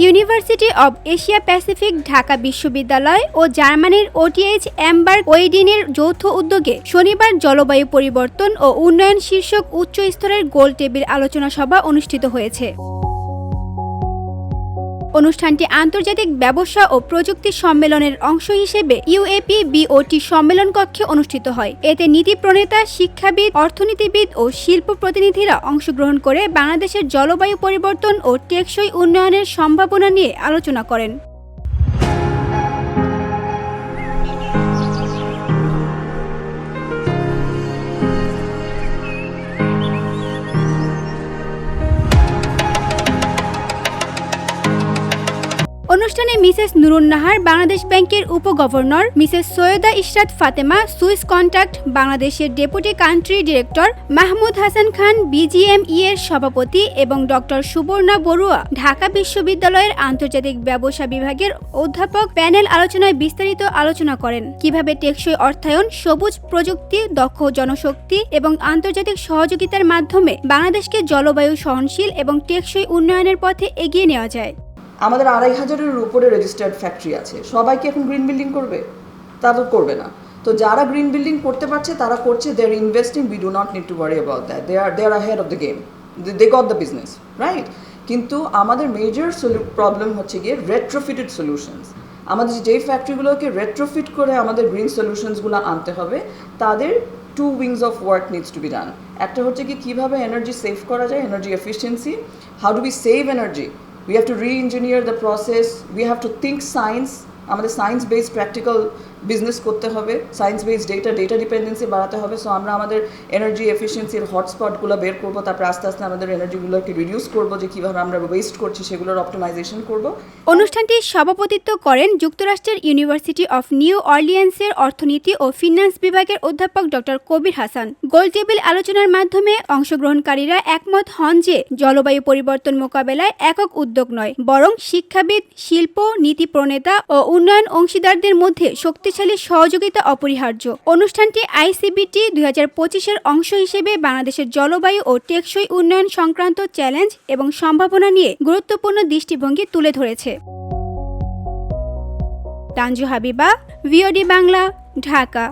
University of Asia Pacific, Dhaka বিশ্ববিদ্যালয় ও জার্মানির ওটিএইচ এমবার্গ ওয়েডিনের যৌথ উদ্যোগে শনিবার জলবায়ু পরিবর্তন ও উন্নয়ন শীর্ষক উচ্চ স্তরের গোল টেবিল আলোচনা সভা অনুষ্ঠিত হয়েছে। অনুষ্ঠানটি আন্তর্জাতিক ব্যবসা ও প্রযুক্তি সম্মেলনের অংশ হিসেবে ইউএপি বিওটি সম্মেলন কক্ষে অনুষ্ঠিত হয়। এতে নীতি প্রণেতা, শিক্ষাবিদ, অর্থনীতিবিদ ও শিল্প প্রতিনিধিরা অংশগ্রহণ করে বাংলাদেশের জলবায়ু পরিবর্তন ও টেকসই উন্নয়নের সম্ভাবনা নিয়ে আলোচনা করেন। অনুষ্ঠানে মিসেস নুরুন নাহার, বাংলাদেশ ব্যাংকের উপগভর্নর, Mrs Syeda Ishrat Fatema, Swisscontact বাংলাদেশের deputy country director, Mahmud Hasan Khan, BGMEA এর সভাপতি এবং ডক্টর সুবর্ণা বড়ুয়া, ঢাকা বিশ্ববিদ্যালয়ের আন্তর্জাতিক ব্যবসা বিভাগের অধ্যাপক প্যানেল আলোচনায় বিস্তারিত আলোচনা করেন। কিভাবে টেকসই অর্থায়ন, সবুজ প্রযুক্তি, দক্ষ জনশক্তি এবং আন্তর্জাতিক সহযোগিতার মাধ্যমে বাংলাদেশকে জলবায়ু সহনশীল এবং টেকসই উন্নয়নের পথে এগিয়ে নেওয়া যায়। আমাদের ২,৫০০-এর উপরে রেজিস্টার্ড ফ্যাক্টরি আছে। সবাই কি এখন গ্রিন বিল্ডিং করবে? তা তো করবে না। তো যারা গ্রিন বিল্ডিং করতে পারছে তারা করছে, they are investing, we do not need to worry about that, they are ahead of the game, they got the business, right? কিন্তু আমাদের মেজর প্রবলেম হচ্ছে গিয়ে রেট্রোফিটেড সলিউশনস। আমাদের যেই ফ্যাক্টরিগুলোকে রেট্রোফিট করে আমাদের গ্রিন সলিউশনসগুলো আনতে হবে, তাদের 2 wings of work needs to be done. একটা হচ্ছে কি কীভাবে এনার্জি সেভ করা যায়, energy efficiency, how do we save energy, we have to re-engineer the process, we have to think science, আমাদের সায়েন্স বেসড প্র্যাকটিক্যাল বিজনেস করতে হবে, science based data dependency বাড়াতে হবে। সো আমরা আমাদের এনার্জি এফিসিয়েন্সির হটস্পটগুলো বের করবো, তারপরে আস্তে আস্তে আমাদের এনার্জিগুলোকে রিডিউস করবো, যে কীভাবে আমরা ওয়েস্ট করছি সেগুলোর অপটিমাইজেশন করবো। অনুষ্ঠানটি সভাপতিত্ব করেন যুক্তরাষ্ট্রের ইউনিভার্সিটি অফ নিউ অর্লিয়েন্সের অর্থনীতি ও ফিন্যান্স বিভাগের অধ্যাপক ডক্টর কবির হাসান। গোল টেবিল আলোচনার মাধ্যমে অংশগ্রহণকারীরা একমত হন যে জলবায়ু পরিবর্তন মোকাবেলায় একক উদ্যোগ নয়, বরং শিক্ষাবিদ, শিল্প, নীতি প্রণেতা ও উন্নয়ন অংশীদারদের মধ্যে শক্তিশালী সহযোগিতা অপরিহার্য। অনুষ্ঠানটি আইসিবিটি 2025-এর অংশ হিসেবে বাংলাদেশের জলবায়ু ও টেকসই উন্নয়ন সংক্রান্ত চ্যালেঞ্জ এবং সম্ভাবনা নিয়ে গুরুত্বপূর্ণ দৃষ্টিভঙ্গি তুলে ধরেছে। তানজু হাবিবা, ভিওডি বাংলা, ঢাকা।